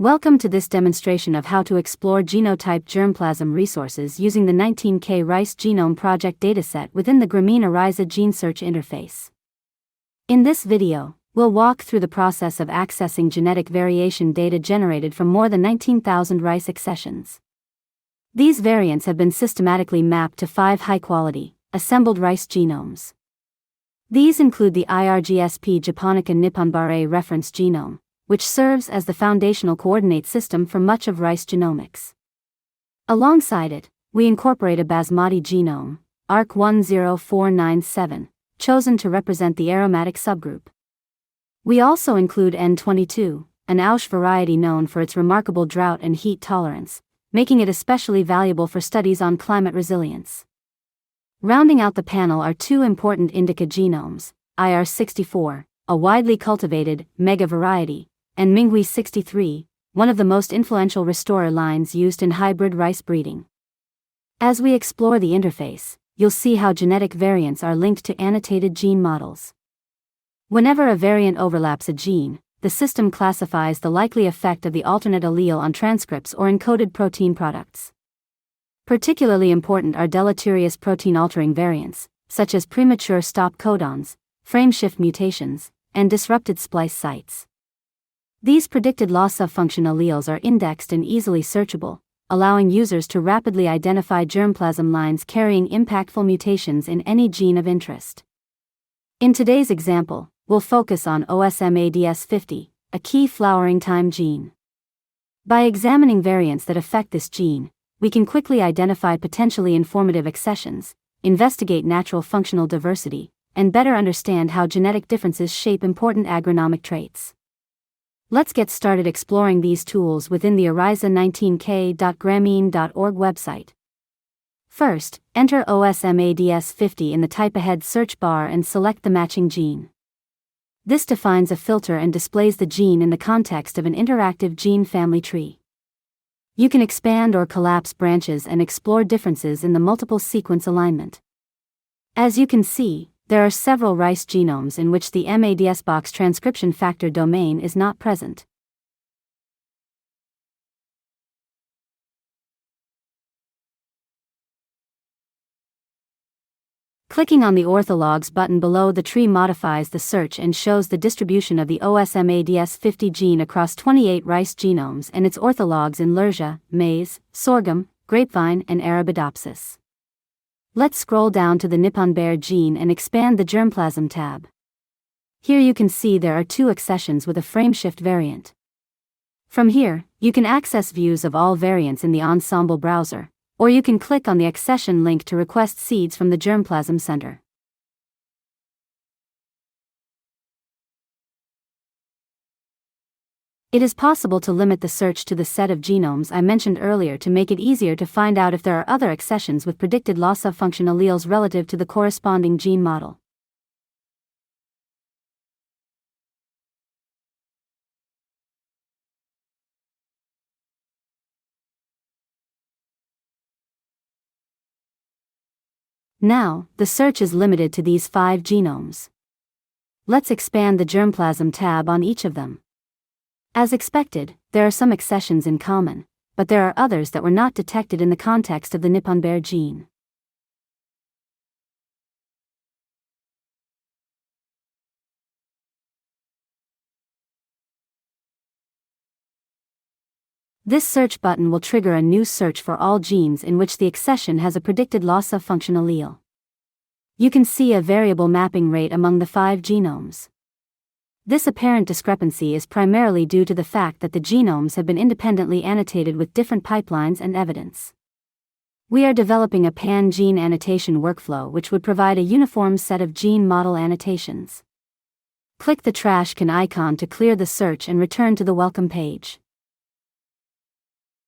Welcome to this demonstration of how to explore genotype germplasm resources using the 19K Rice Genome Project dataset within the Gramene Oryza gene search interface. In this video, we'll walk through the process of accessing genetic variation data generated from more than 19,000 rice accessions. These variants have been systematically mapped to 5 high-quality, assembled rice genomes. These include the IRGSP Japonica Nipponbare reference genome, which serves as the foundational coordinate system for much of rice genomics. Alongside it, we incorporate a Basmati genome, ARC10497, chosen to represent the aromatic subgroup. We also include N22, an Aush variety known for its remarkable drought and heat tolerance, making it especially valuable for studies on climate resilience. Rounding out the panel are 2 important indica genomes, IR64, a widely cultivated, mega variety, and Minghui 63, one of the most influential restorer lines used in hybrid rice breeding. As we explore the interface, you'll see how genetic variants are linked to annotated gene models. Whenever a variant overlaps a gene, the system classifies the likely effect of the alternate allele on transcripts or encoded protein products. Particularly important are deleterious protein-altering variants, such as premature stop codons, frameshift mutations, and disrupted splice sites. These predicted loss-of-function alleles are indexed and easily searchable, allowing users to rapidly identify germplasm lines carrying impactful mutations in any gene of interest. In today's example, we'll focus on OSMADS50, a key flowering time gene. By examining variants that affect this gene, we can quickly identify potentially informative accessions, investigate natural functional diversity, and better understand how genetic differences shape important agronomic traits. Let's get started exploring these tools within the Oryza19K.Gramene.org website. First, enter OSMADS50 in the Type Ahead search bar and select the matching gene. This defines a filter and displays the gene in the context of an interactive gene family tree. You can expand or collapse branches and explore differences in the multiple sequence alignment. As you can see, there are several rice genomes in which the MADS box transcription factor domain is not present. Clicking on the orthologs button below the tree modifies the search and shows the distribution of the OSMADS50 gene across 28 rice genomes and its orthologs in Lurgia, maize, sorghum, grapevine, and Arabidopsis. Let's scroll down to the Nipponbare gene and expand the germplasm tab. Here you can see there are 2 accessions with a frameshift variant. From here, you can access views of all variants in the Ensemble browser, or you can click on the accession link to request seeds from the Germplasm Center. It is possible to limit the search to the set of genomes I mentioned earlier to make it easier to find out if there are other accessions with predicted loss-of-function alleles relative to the corresponding gene model. Now, the search is limited to these 5 genomes. Let's expand the Germplasm tab on each of them. As expected, there are some accessions in common, but there are others that were not detected in the context of the Nipponbare gene. This search button will trigger a new search for all genes in which the accession has a predicted loss-of-function allele. You can see a variable mapping rate among the 5 genomes. This apparent discrepancy is primarily due to the fact that the genomes have been independently annotated with different pipelines and evidence. We are developing a pan-gene annotation workflow which would provide a uniform set of gene model annotations. Click the trash can icon to clear the search and return to the welcome page.